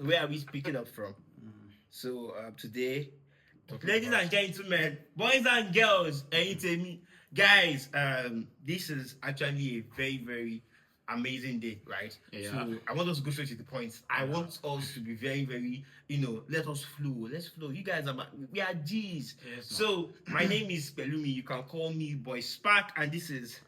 where are we speaking up from? So today, Talking ladies about and gentlemen, boys and girls, guys, this is actually a very, very amazing day, right? Yeah. So I want us to go straight to the point. I want us to be very, very, let us flow. Let's flow. You guys we are G's. Yes, So my name is Pelumi. You can call me Boy Spark, and this is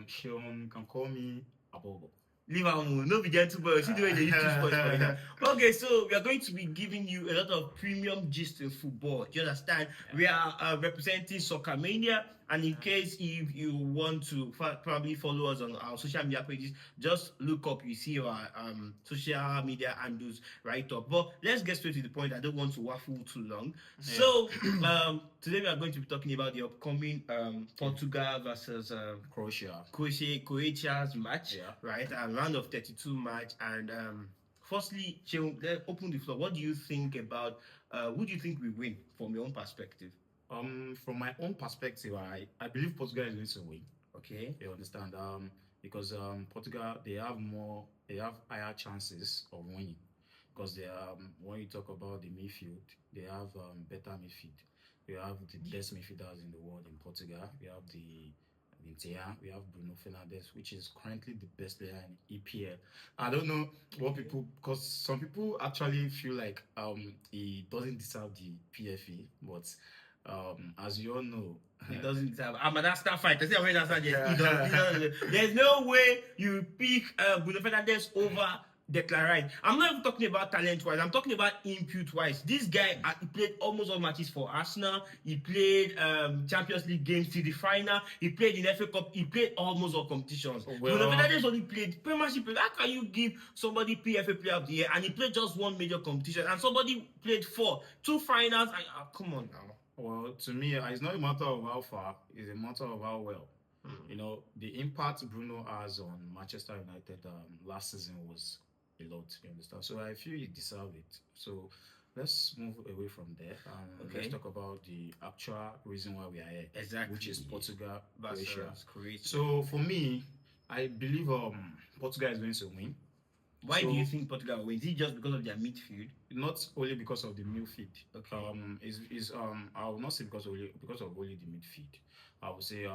Sean can call me Abobo. leave am no be gentle boy. See the way they use two sports for it. Okay, so we are going to be giving you a lot of premium gist in football. Do you understand? Yeah. We are representing Soccer Mania, and in case if you want to probably follow us on our social media pages, just look up. You see our social media handles right up. But let's get straight to the point. I don't want to waffle too long. Yeah. So today we are going to be talking about the upcoming Portugal versus Croatia's match, yeah. Right? Round of 32 match. And firstly, Sheon, let's open the floor. What do you think about who do you think will win from your own perspective? From my own perspective, I believe Portugal is going to win. Okay. You understand? Because Portugal they have higher chances of winning. Because they when you talk about the midfield, they have better midfield. We have the best midfielders in the world in Portugal. We have we have Bruno Fernandes, which is currently the best player in EPL. I don't know what people, because some people actually feel like he doesn't deserve the PFA, but as you all know, he doesn't deserve. I'm an Aston fight. I say I'm an Aston. There's no way you pick Bruno Fernandes over Declan Rice. I'm not even talking about talent-wise. I'm talking about input-wise. This guy, he played almost all matches for Arsenal. He played Champions League games to the final. He played in FA Cup. He played almost all competitions. Bruno Fernandes only played Premiership. How can you give somebody PFA Player of the Year and he played just one major competition and somebody played two finals? And come on now. Well, to me, it's not a matter of how far; it's a matter of how well. You know, the impact Bruno has on Manchester United last season was a lot. You understand? So I feel he deserves it. So let's move away from there. Okay. Let's talk about the actual reason why we are here, exactly, which is Portugal, Croatia. So for me, I believe Portugal is going to win. Why do you think Portugal will win? Is it just because of their midfield? Not only because of the midfield. Okay. I will not say because of only the midfield. I would say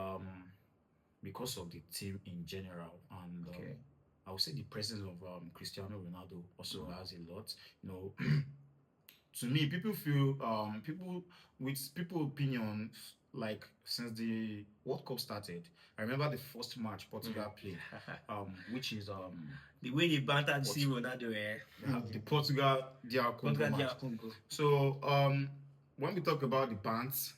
because of the team in general, and okay. I would say the presence of Cristiano Ronaldo also has a lot. You know, to me, people feel people opinion, like since the World Cup started. I remember the first match Portugal played, which is the way they bantered see Ronaldo, the Portugal DR Congo match. So when we talk about the bans,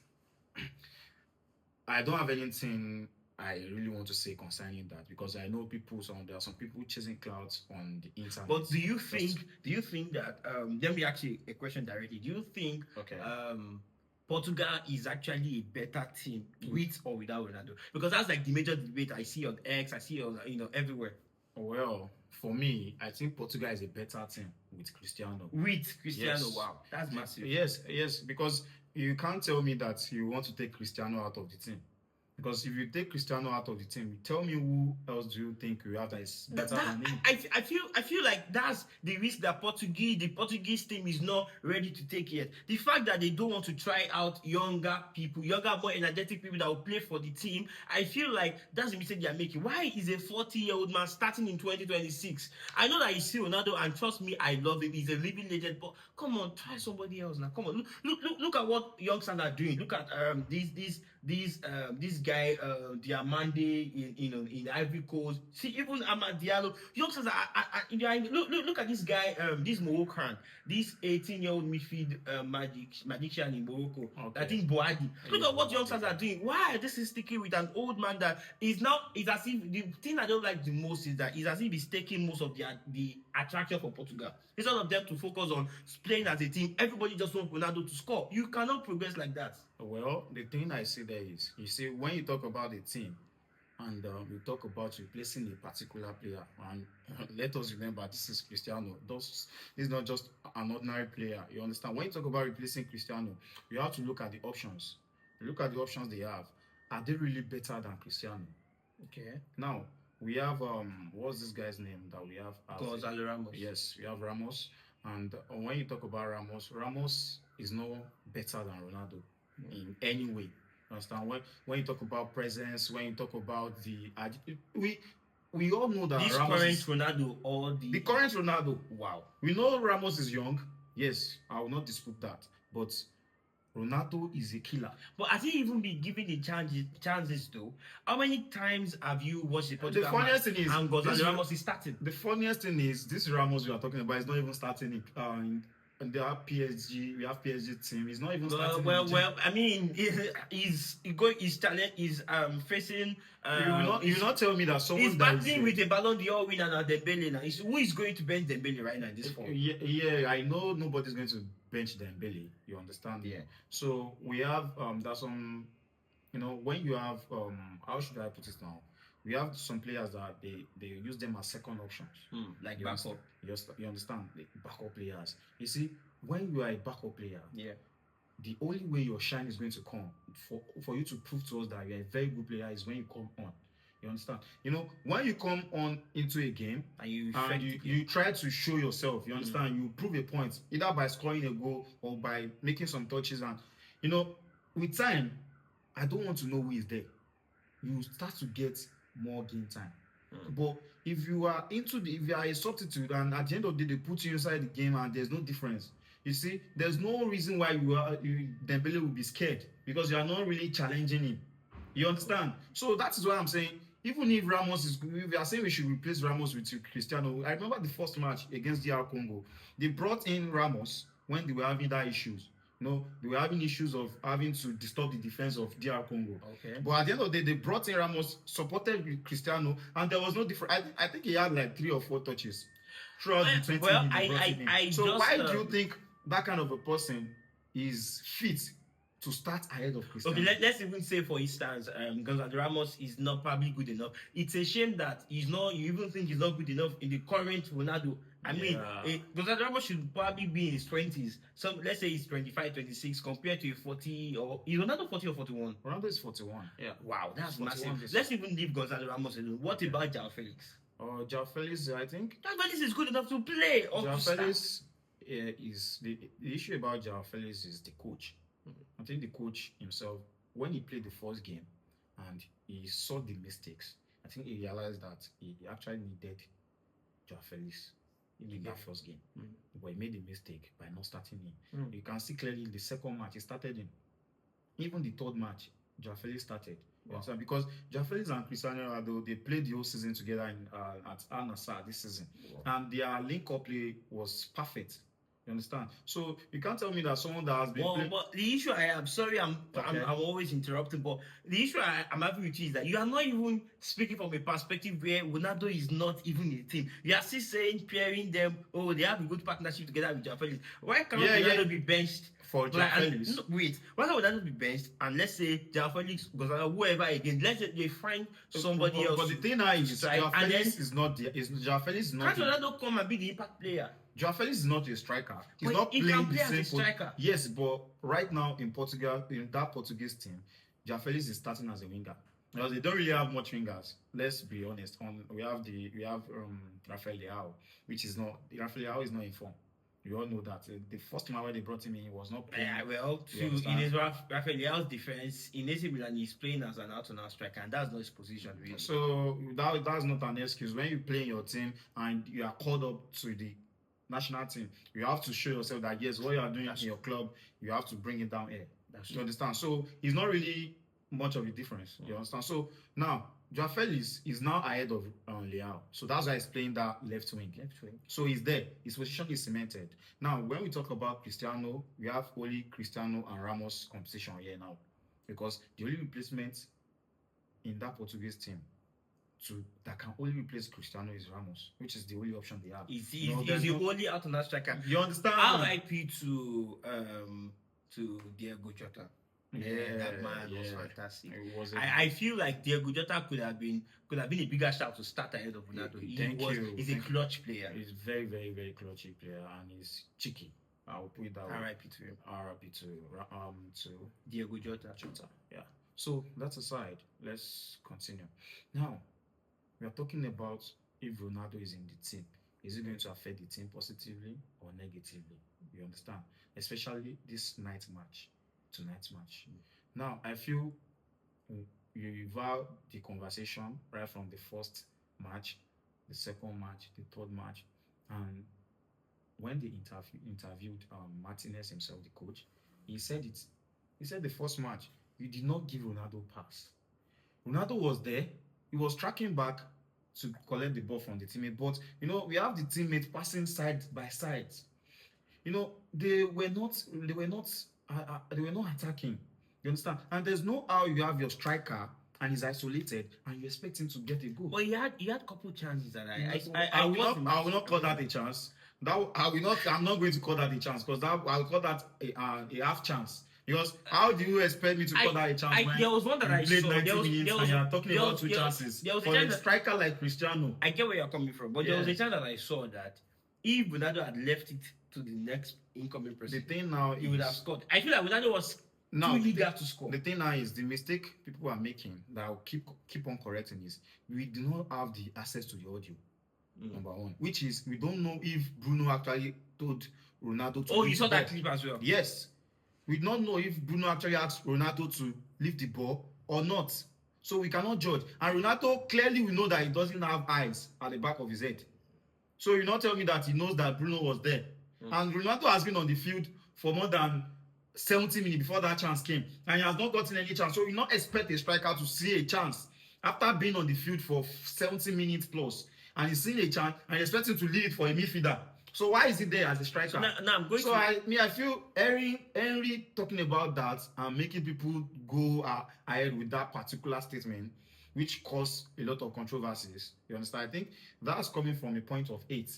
I don't have anything I really want to say concerning that, because I know there are some people chasing clouds on the internet. But do you think that let me ask you a question directly. Do you think Portugal is actually a better team with or without Ronaldo? Because that's like the major debate I see on X, I see on everywhere. Well, for me, I think Portugal is a better team with Cristiano. With Cristiano, yes. Wow, that's massive. Yes, because you can't tell me that you want to take Cristiano out of the team. Because if you take Cristiano out of the team, tell me who else do you think you have that is better than him? I feel like that's the risk that the Portuguese team is not ready to take yet. The fact that they don't want to try out younger, more energetic people that will play for the team, I feel like that's the mistake they are making. Why is a 40-year-old man starting in 2026? I know that he's still Ronaldo, and trust me, I love him. He's a living legend, but come on, try somebody else now. Come on, look at what youngsters are doing. Look at this guy, Diamande in Ivory Coast. See, even Amad Diallo, youngsters are look at this guy, this Moroccan, this 18-year-old midfield magician in Morocco. Okay. I think Boadi. Look at what youngsters are doing. Why this is sticking with an old man that is now? It's as if the thing I don't like the most is that it's as if he's taking most of the attraction for Portugal. Instead of them to focus on playing as a team, everybody just wants Ronaldo to score. You cannot progress like that. Well, the thing I see there is, you see, when you talk about the team and you talk about replacing a particular player, and let us remember this is Cristiano. This is not just an ordinary player. You understand? When you talk about replacing Cristiano, you have to look at the options. You look at the options they have. Are they really better than Cristiano? Okay. Now, we have what's this guy's name that we have? Gonzalo Ramos. Yes, we have Ramos. And when you talk about Ramos, Ramos is no better than Ronaldo in any way. Understand? When you talk about presence, when you talk about we all know that This Ramos current is Ronaldo or the current Ronaldo. wow. We know Ramos is young. Yes, I will not dispute that. But Ronaldo is a killer. But has he even been given the chances though? How many times have you watched the The Portugal funniest match thing is and Gonzalo Ramos is starting? the funniest thing is this Ramos we are talking about is not even starting in the PSG. We have PSG team. He's not even starting. Well. I mean, he's challenge. He's facing. You will not tell me that someone He's that is battling with a Ballon d'Or winner now, Dembele. Now, who is going to bench Dembele right now in this form? yeah, I know nobody's going to bench Dembele. You understand? Yeah. So we have there's some, when you have how should I put it now? We have some players that they use them as second options. Like You backup. You understand? The backup players. You see, when you are a backup player, Yeah. the only way your shine is going to come for you to prove to us that you're a very good player is when you come on. You understand? When you come on into a game And you you try to show yourself, you understand? You prove a point either by scoring a goal or by making some touches, and with time, I don't want to know who is there. You start to get more game time. But if you are if you are a substitute and at the end of the day they put you inside the game and there's no difference, you see, there's no reason why Dembele will be scared because you are not really challenging him. You understand? So that is why I'm saying, even if if we are saying we should replace Ramos with Cristiano, I remember the first match against DR Congo, they brought in Ramos when they were having that issues. They were having issues of having to disturb the defense of DR Congo. Okay. But at the end of the day, they brought in Ramos, supported Cristiano, and there was no difference. I think he had like 3 or 4 touches throughout the 20 minutes they brought him in. So why do you think that kind of a person is fit to start ahead of Cristiano? Okay, let's even say, for instance, Gonzalo Ramos is not probably good enough. It's a shame that he's not. You even think he's not good enough in the current Ronaldo. I mean, Gonzalo Ramos should probably be in his 20s. So let's say he's 25, 26, compared to a 40 or is Ronaldo 40 or 41? Ronaldo is 41. Yeah. Wow, that's 41 massive. Let's even leave Gonzalo Ramos alone. What about João Felix? João Felix, I think. João Felix is good enough to play. João Felix is the issue about João Felix is the coach. I think the coach himself, when he played the first game and he saw the mistakes, I think he realized that he actually needed João Felix in that first game. But he made a mistake by not starting him. You can see clearly in the second match, he started him. Even the third match, João Felix started. Wow. Because João Felix and Cristiano Ronaldo, they played the whole season together at Al Nassr this season. Wow. And their link-up play was perfect. You understand? So you can't tell me that someone that has been playing... But the issue I'm always interrupting, but the issue I'm having with you is that you are not even speaking from a perspective where Ronaldo is not even in the team. You are still saying, pairing them, they have a good partnership together with João Felix. Why can't Ronaldo be benched? For João Felix? Why can't Ronaldo be benched and let's say João Felix, Gonzalo, whoever again, let's say they find somebody else. But the thing now is, João Felix is not there. João Felix is not... Can't Ronaldo come and be the impact player? João Felix is not a striker. He's not playing the same striker. Yes, but right now in Portugal, in that Portuguese team, João Felix is starting as a winger. Because they don't really have much wingers. Let's be honest. We have Rafael Leao, which is not... Rafael Leao is not in form. You all know that. The first time when they brought him in, he was not playing. In his Rafael Leao's defense, in AC Milan, he's playing as an out-and-out striker, and that's not his position, really. So that's not an excuse. When you play in your team and you are called up to the national team, you have to show yourself that yes, what you are doing in your club, you have to bring it down here. You understand? So it's not really much of a difference. You understand? So now João Felix is now ahead of Leao. So that's why he's playing that left wing. So he's there. His position is cemented. Now, when we talk about Cristiano, we have only Cristiano and Ramos competition here now. Because the only replacement in that Portuguese team that can only replace Cristiano is Ramos, which is the only option they have. He's the only out-and-out striker. You understand? RIP to Diego Jota. Yeah, that man was fantastic. I feel like Diego Jota could have been a bigger shout to start ahead of Ronaldo. He's a clutch player. He's very, very, very clutchy player, and he's cheeky. I'll put it that way. RIP to him. RIP to Diego Jota. Yeah. So that's aside. Let's continue. Now, we are talking about if Ronaldo is in the team. is it going to affect the team positively or negatively? You understand? Especially this tonight match. Now, I feel you evolve the conversation right from the first match, the second match, the third match, and when they interviewed Martinez himself, the coach, he said it. He said the first match, you did not give Ronaldo pass. Ronaldo was there. He was tracking back to collect the ball from the teammate. But we have the teammate passing side by side. They were not attacking. You understand? And there's no how you have your striker and he's isolated and you expect him to get a goal. But he had a couple chances that I will not call that a chance. I'm not going to call that a chance because I will call that a half chance. Because how do you expect me to call that a chance when there was one that you I played saw. 90 minutes and you're talking about two chances There was for a a chance striker like Cristiano? I get where you're coming from, but there was a Yes. chance that I saw that if Ronaldo had left it to the next incoming The person, thing now he would have is scored. I feel like Ronaldo was too eager to score. the thing now is the mistake people are making that I'll keep on correcting is we do not have the access to the audio. Number one, which is we don't know if Bruno actually told Ronaldo to. Oh, you saw that clip as well? Yes. We don't know if Bruno actually asked Ronaldo to leave the ball or not. So we cannot judge. And Ronaldo clearly we know that he doesn't have eyes at the back of his head. So you not tell me that he knows that Bruno was there. And Ronaldo has been on the field for more than 70 minutes before that chance came. And he has not gotten any chance. So you not expect a striker to see a chance after being on the field for 70 minutes plus. And he's seen a chance and he expects him to leave it for a midfielder. So why is he there as a striker? Now I'm going so I feel Henry talking about that and making people go ahead with that particular statement, which caused a lot of controversies. You understand? I think that's coming from a point of 8.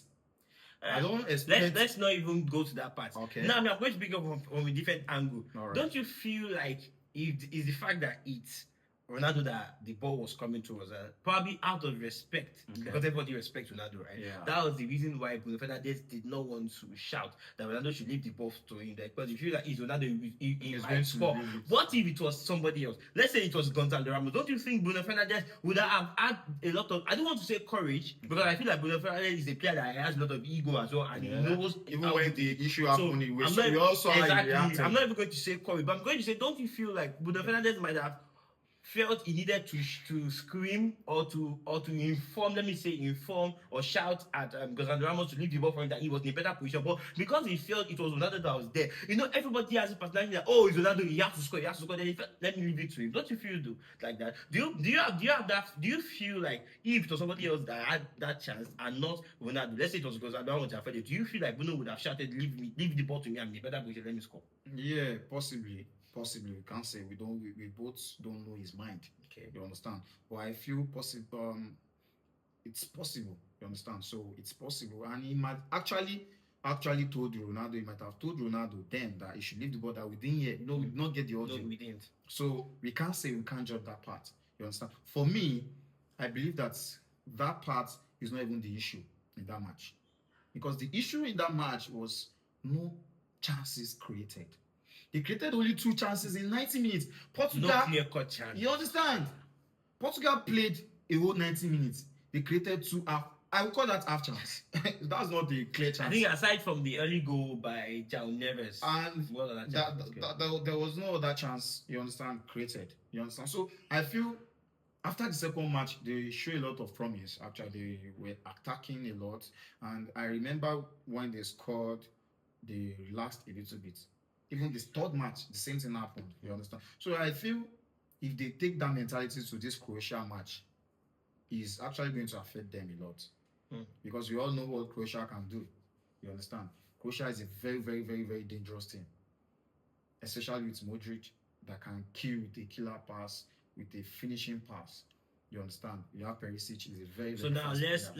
I don't expect. Let's not even go to that part. Okay. Now I'm going to pick up from a different angle. All right. Don't you feel like it's the fact that it's Ronaldo that the ball was coming towards probably out of respect, because everybody respects Ronaldo, right? Yeah. That was the reason why Bruno Fernandes did not want to shout that Ronaldo should leave the ball to him. Because if you feel like it's Ronaldo, he might score. What if it was somebody else? Let's say it was Gonzalo Ramos. Don't you think Bruno Fernandes would have had a lot of, I don't want to say courage, because I feel like Bruno Fernandes is a player that has a lot of ego as well, and he knows even when the issue happened, I'm not even going to say courage, but I'm going to say, don't you feel like Bruno Fernandes might have felt he needed to scream or to inform or shout at Gonzalo Ramos to leave the ball for him, that he was in a better position, but because he felt it was Ronaldo that was there, everybody has a personality that, oh, it's Ronaldo, he has to score, then he felt, let me leave it to him. Don't you feel like that? Do you feel like if it was somebody else that had that chance and not Ronaldo, let's say it was Gonzalo Ramos, do you feel like Bruno would have shouted, leave the ball to me, I'm in a better position, let me score? Yeah, possibly we can't say we both don't know his mind. Okay, you understand? But I feel possible. It's possible. You understand? So it's possible, and he might actually told Ronaldo. He might have told Ronaldo then that he should leave the ball. That we didn't hear. We did not get the audio. No, we didn't. So we can't say, we can't judge that part. You understand? For me, I believe that part is not even the issue in that match, because the issue in that match was no chances created. They created only 2 chances in 90 minutes. Portugal, no clear-cut chance. You understand? Portugal played a whole 90 minutes. They created 2 half. I would call that half chance. That's not a clear chance. I think aside from the early goal by João Neves, and there was no other chance, you understand, created. You understand? So I feel after the second match, they show a lot of promise. Actually, they were attacking a lot. And I remember when they scored, they relaxed a little bit. Even this third match, the same thing happened. You understand? So I feel if they take that mentality to this Croatia match, it's actually going to affect them a lot. Because we all know what Croatia can do. You understand? Croatia is a very, very, very, very dangerous team. Especially with Modric, that can kill with a killer pass, with a finishing pass. You understand? You have Perisic, is a very, very so now fast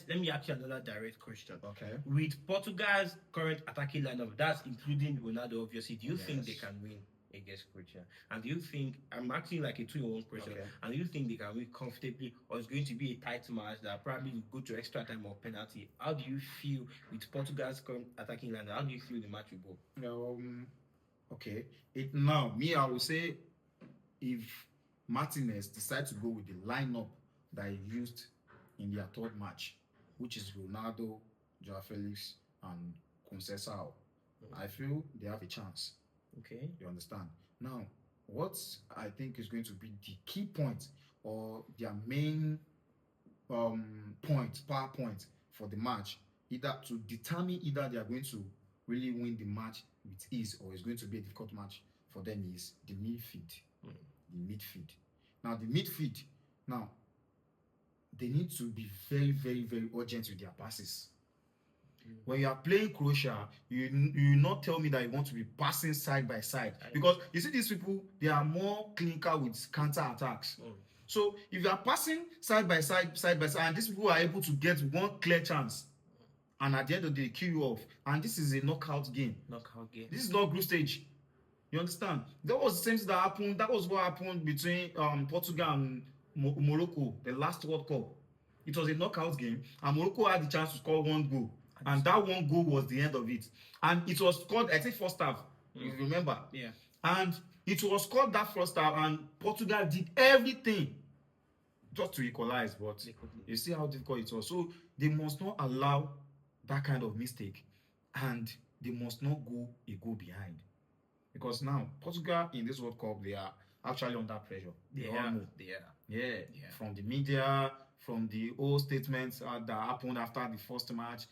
let me ask you another direct question. Okay. With Portugal's current attacking lineup, that's including Ronaldo, obviously, do you think they can win against Croatia? And do you think, I'm asking like a 2-in-1 question, and do you think they can win comfortably, or it's going to be a tight match that probably will go to extra time or penalty? How do you feel with Portugal's current attacking lineup? How do you feel the match will go? Okay. I will say, if Martinez decides to go with the lineup that he used in their third match, which is Ronaldo, Joao Felix, and Conceição. I feel they have a chance. Okay. You understand? Now, what I think is going to be the key point or their main power point for the match, either to determine either they are going to really win the match with ease or it's going to be a difficult match for them, is the midfield. The midfield. Now, the midfield, now, they need to be very, very, very urgent with their passes. When you are playing Croatia, you not tell me that you want to be passing side by side, because you see these people, they are more clinical with counter attacks. So if you are passing side by side, and these people are able to get one clear chance, and at the end of the day kill you off, and this is a knockout game. This is not group stage. You understand? That was the same thing that happened. That was what happened between Portugal and Morocco, the last World Cup. It was a knockout game, and Morocco had the chance to score one goal, and that one goal was the end of it. And it was scored, I think, first half. You remember? Yeah. And it was scored that first half, and Portugal did everything just to equalize, but you see how difficult it was. So they must not allow that kind of mistake, and they must not go a goal behind, because now Portugal in this World Cup, they are actually under pressure. They all know. Yeah, from the media, from the old statements that happened after the first match,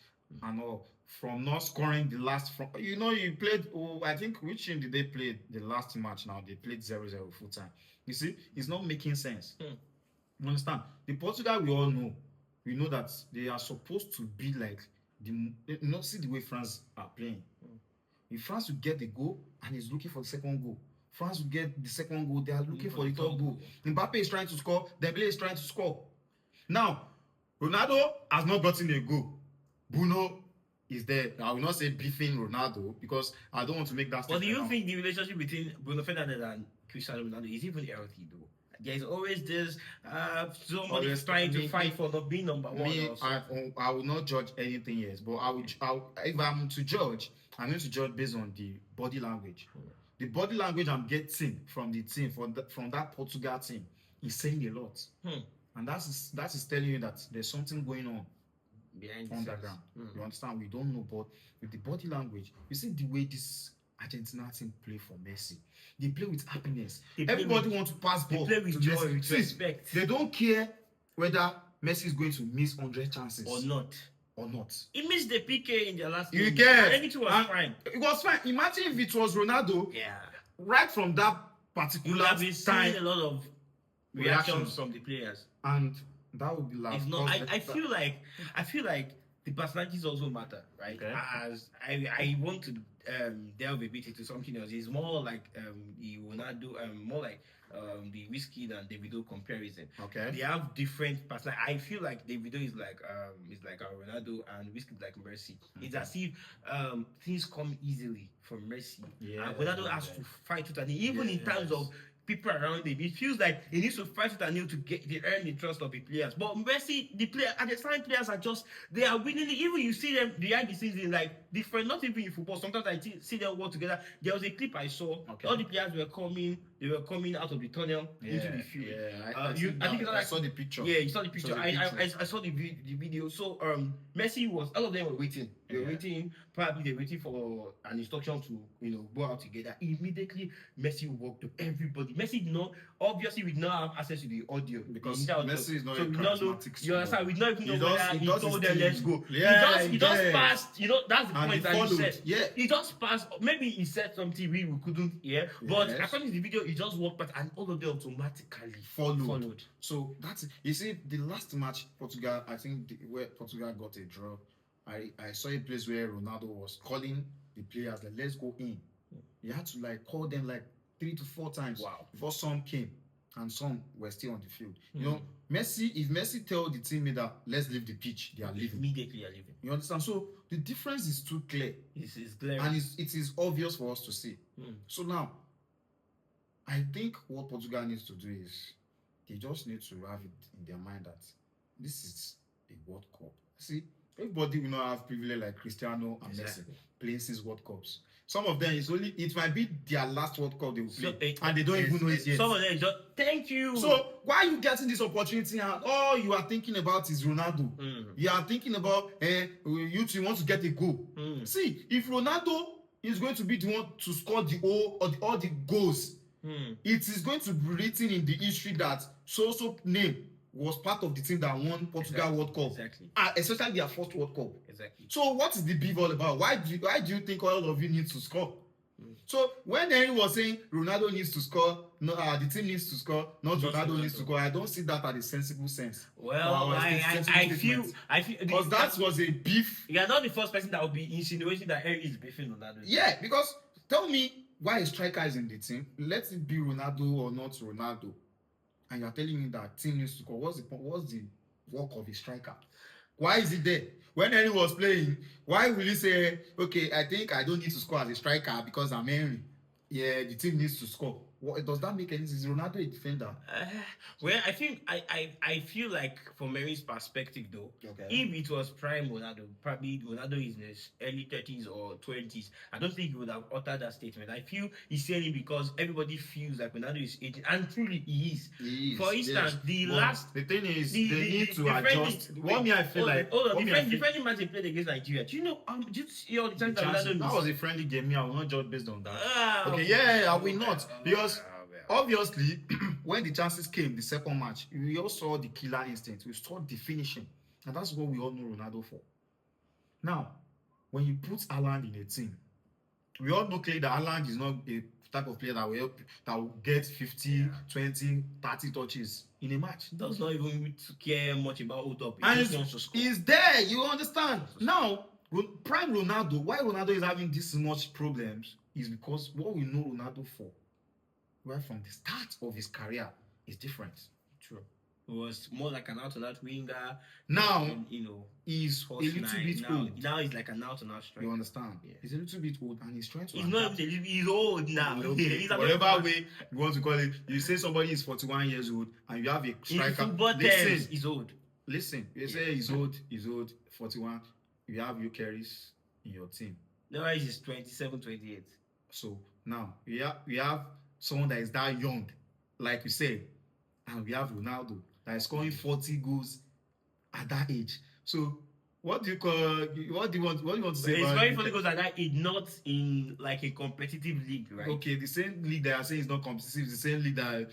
and all, from not scoring the last. You played. Oh, I think which team did they play the last match? Now they played 0-0 full time. You see, it's not making sense. You understand? The Portugal we all know. We know that they are supposed to be like see the way France are playing. If France will get the goal and is looking for the second goal, France will get the second goal, they are looking for the third goal. Mbappe is trying to score, Dembele is trying to score. Now, Ronaldo has not gotten a goal. Bruno is there. I will not say beefing Ronaldo, because I don't want to make that But statement. do you think the relationship between Bruno Fernandes and Cristiano Ronaldo is even healthy though? There's always this somebody trying to fight for not being number one. I will not judge anything yet, but if I'm to judge, I'm going to judge based on the body language. The body language I'm getting from the team, from that Portugal team, is saying a lot. And that is telling you that there's something going on behind underground. You understand? We don't know, but with the body language, you see the way this Argentina team play for Messi. They play with happiness. Everybody wants to pass ball. They play with joy, with respect. They don't care whether Messi is going to miss 100 chances or not. He missed the PK in the last game. You get. Everything was fine. It was fine. Imagine if it was Ronaldo. Yeah. Right from that particular time. We've seen a lot of reactions from the players. And that would be like. It's not. I feel like the personalities also matter, right? Okay. As I want to delve a bit into something else. It's more like the Ronaldo, more like the Whiskey and Davido comparison. Okay. They have different personalities. I feel like Davido is like a Ronaldo, and Whiskey is like Messi. It's as if things come easily from Messi. Yeah. And Ronaldo has to fight with, and even in terms of people around him, it feels like he needs to fight with Anil to earn the trust of the players. But Messi, the sign players are just, they are willingly, even you see them behind the scenes in like different, not even in football. Sometimes I see them work together. There was a clip I saw. Okay. All the players were coming out of the tunnel into the field. Yeah, I saw the picture. Yeah, you saw the picture. I saw the video. So Messi was, all of them were waiting. They were waiting. Probably they were waiting for an instruction to go out together. Immediately Messi walked to everybody. Messi did not, obviously we did not have access to the audio because Messi is not so a charismatic. You understand? We don't even know whether he told them let's go. Yeah, he just passed. That's the and point that he said. Yeah, he just passed. Maybe he said something we couldn't hear, but according to the video, he just walked past, and all of them automatically followed. So that's it. You see, the last match, Portugal, I think where Portugal got a draw, I saw a place where Ronaldo was calling the players like, let's go in. He had to like call them like 3 to 4 times before some came, and some were still on the field. You know, if Messi tell the teammate that let's leave the pitch, they are leaving. Immediately are leaving. You understand? So the difference is too clear. It's clear. And it is obvious for us to see. So now, I think what Portugal needs to do is they just need to have it in their mind that this is a World Cup. See, Everybody will not have privilege like Cristiano and Exactly. Messi playing 6 World Cups. Some of them it might be their last World Cup they will So, play, and they don't even know it yet. Some of them just thank you. So why are you getting this opportunity and all you are thinking about is Ronaldo? You are thinking about you want to get a goal. See, if Ronaldo is going to be the one to score all the goals, it is going to be written in the history that so name was part of the team that won Portugal World Cup. Exactly. Especially their first World Cup. Exactly. So what is the beef all about? Why do you think all of you need to score? So when Henry was saying Ronaldo needs to score, no, the team needs to score, not Ronaldo needs to score, I don't see that as a sensible sense. Well, I feel because that was a beef. You are not the first person that will be insinuating that Henry is beefing Ronaldo. Yeah, because tell me why a striker is in the team. Let it be Ronaldo or not Ronaldo, and you are telling me that team needs to score. What's the work of a striker? Why is it there? When Henry was playing, why will you say, okay, I think I don't need to score as a striker because I'm Henry? Yeah, the team needs to score. Does that make any sense? Is Ronaldo a defender? Well, I think I feel like from Henry's perspective though, if it was prime Ronaldo, probably Ronaldo is in his early 30s or 20s, I don't think he would have uttered that statement. I feel he's saying it because everybody feels like Ronaldo is aging, and truly he is. For instance, the thing is they need to adjust. I feel like the friendly match they played against Nigeria. Do you know? Do you see all the times that Ronaldo missed? That was a friendly game. I will not judge based on that. I will not because obviously when the chances came, the second match, we all saw the killer instinct. We saw the finishing, and that's what we all know Ronaldo for. Now, when you put Haaland in a team, we all know clearly that Haaland is not a type of player that will get 50, 20, 30 touches in a match. Does not even care much about hold up. And he's there, you understand? Now, prime Ronaldo, why Ronaldo is having this much problems is because what we know Ronaldo for, right from the start of his career, is different. True. It was more like an out-and-out winger. Now, and, he's a little bit old. Now he's like an out-and-out striker. You understand? Yeah. He's a little bit old, and he's trying to. He's not even. He's old now. Whatever way you want to call it, you say somebody is 41 years old, and you have a striker. In football terms, he's old. Listen, you say he's old, 41. You have Eucharis in your team. No, he's 27, 28. So now we have someone that is that young, like you said, and we have Ronaldo that is scoring 40 goals at that age. So what do you want to say he's about scoring 40 goals at that age, not in like a competitive league, right? Okay, the same league that I say is not competitive, the same league that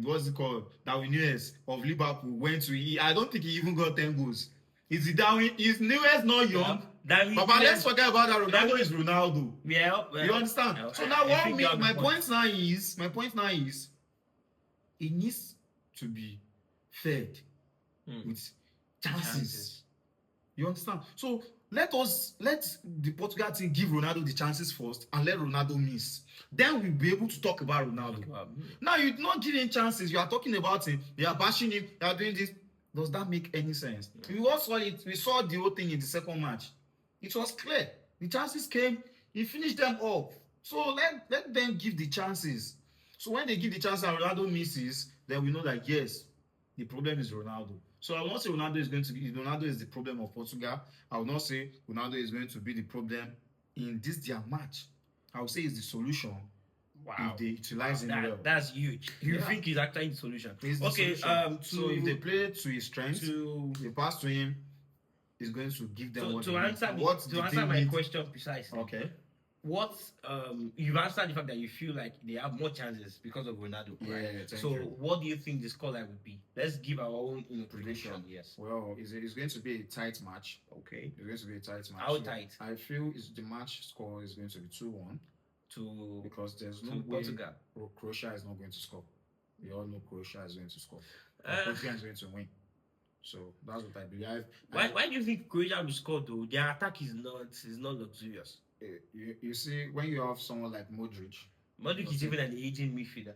what's it called, Darwin Nunes of Liverpool went to. I don't think he even got 10 goals. Is Nunes not young? But let's forget about that. Ronaldo is Ronaldo. Well, you understand? So now my point now is he needs to be fed with chances. You understand? So let the Portugal team give Ronaldo the chances first and let Ronaldo miss. Then we'll be able to talk about Ronaldo. Now you're not giving chances. You are talking about him. You are bashing him. You are doing this. Does that make any sense? We all saw it. We saw the whole thing in the second match. It was clear. The chances came. He finished them off. So let them give the chances. So when they give the chance and Ronaldo misses, then we know that yes, the problem is Ronaldo. So I will not say Ronaldo is the problem of Portugal. I will not say Ronaldo is going to be the problem in their match. I will say it's the solution. Wow. If they utilize him well. That's huge. You think he's actually the solution? Okay. So if they play to his strengths, they pass to him, he's going to give them to answer my question precisely. Okay. You've answered the fact that you feel like they have more chances because of Ronaldo. Right? Yeah. So what do you think the scoreline would be? Let's give our own prediction. Yes. Well, it's going to be a tight match. Okay. It's going to be a tight match. How tight? I feel the match score is going to be 2-1. Because there's no way Portugal. Croatia is not going to score. We all know Croatia is going to score. Portugal is going to win. So that's what I believe. Why do you think Croatia will score though? Their attack is not luxurious. You see, when you have someone like Modric is even an aging midfielder.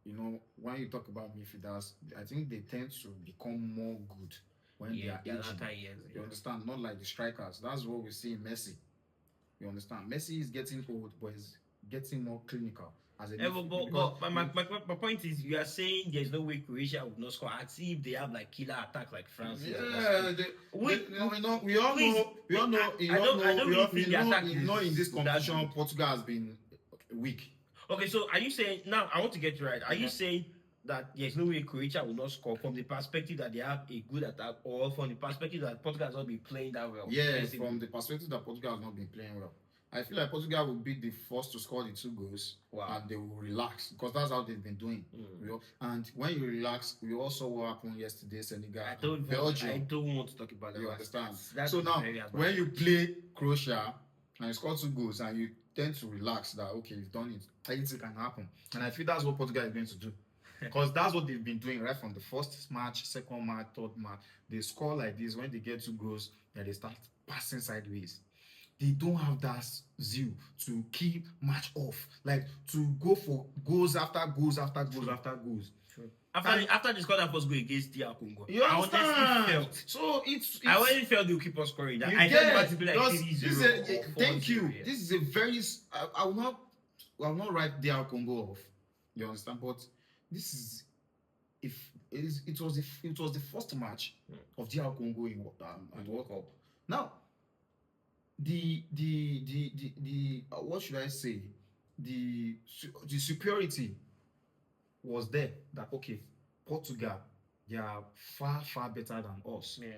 You know, when you talk about midfielders, I think they tend to become more good when they are aging. You understand? Not like the strikers. That's what we see in Messi. You understand? Messi is getting old, but he's getting more clinical. as a my point is, you are saying there's no way Croatia would not score as if they have like killer attack like France. yeah, we all know, we all please, know, we all know, I don't we really all, think the attack you know, in is this that competition, good. Portugal has been weak. Okay, so are you saying now? I want to get you right. Are you Uh-huh. saying that there's no way Croatia will not score from the perspective that they have a good attack, or from the perspective that Portugal has not been playing that well? Yeah, defensively? from the perspective that Portugal has not been playing well. I feel like Portugal will be the first to score the 2 goals, Wow. and they will relax because that's how they've been doing. And when you relax, we also what happened yesterday, Senegal, Belgium. I don't want to talk about that. You understand? That's So now, very when you play Croatia and you score 2 goals and you tend to relax that okay, you've done it, anything can happen. And I feel that's what Portugal is going to do. Because that's what they've been doing right from the first match, second match, third match. They score like this when they get 2 goals, then they start passing sideways. They don't have that zeal to keep match off, like to go for goals after goals after goals after goals. After they scored that first goal against DR Congo, You understand? I honestly felt. So it's I already felt they'll keep on scoring. That you I get, felt it to be like because 3-0 this is a, or thank 4-0, you. yeah. This is a very I will not write DR Congo off. You understand? But this is it was the first match of DR Congo in at World Cup. Now the what should I say? The superiority was there that okay, Portugal, they are far better than us. Yeah.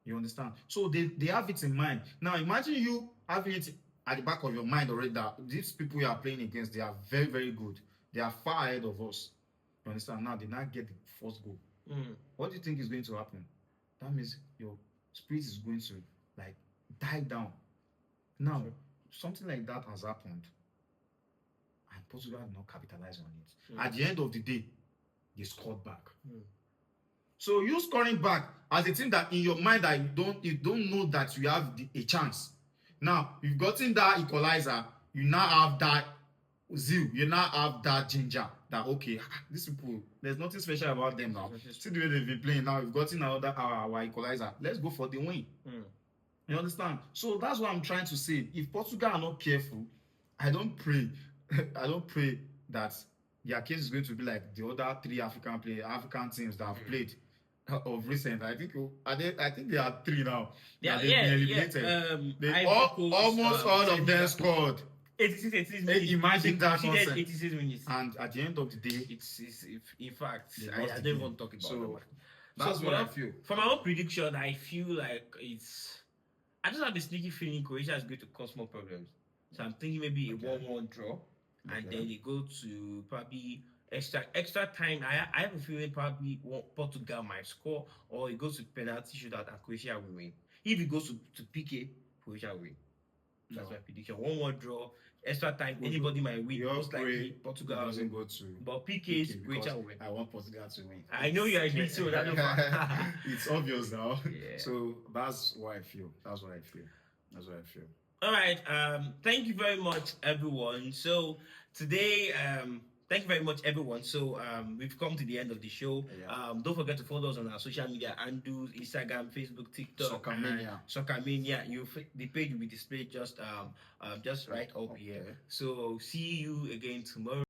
You understand? So they have it in mind. Now imagine you having it at the back of your mind already that these people you are playing against, they are very good. They are far ahead of us. You understand? Now they now get the first goal. What do you think is going to happen? That means your spirit is going to like die down. Now, something like that has happened, and Portugal did not capitalize on it. At the end of the day, they scored back. So you scoring back as a team that in your mind that you don't know that you have a chance. Now you've gotten that equalizer, you now have that zeal, you now have that ginger that okay, these people, there's nothing special about them now. See the way they've been playing now. We've gotten our equalizer. Let's go for the win. You understand? So that's what I'm trying to say. If Portugal are not careful, I don't pray that their case is going to be like the other 3 African teams that have played of recent. I think they are 3 now. Yeah, they've been eliminated. Almost all of them scored. 86 minutes. Imagine that nonsense. 86 minutes. And at the end of the day, It's in fact, I I don't want to talk about so it. that's what I feel. For my own prediction, I feel like I just have a sneaky feeling Croatia is going to cause more problems. So I'm thinking maybe a 1-1 draw, and then they go to probably extra time. I have a feeling probably Portugal might score, or it goes to penalty shootout and Croatia will win. If it goes to PK, Croatia will win. That's my prediction. 1-1 draw, extra time, anybody might win. Most likely Portugal doesn't go to. But PK's Croatia will win. I want Portugal to win. I know you agree, so that's it's obvious now. Yeah. So that's what I feel. That's what I feel. All right. Thank you very much, everyone. So today, thank you very much, everyone. So we've come to the end of the show. Yeah. Don't forget to follow us on our social media handles: Instagram, Facebook, TikTok, Soccer Mania. The page will be displayed just right up here. So see you again tomorrow.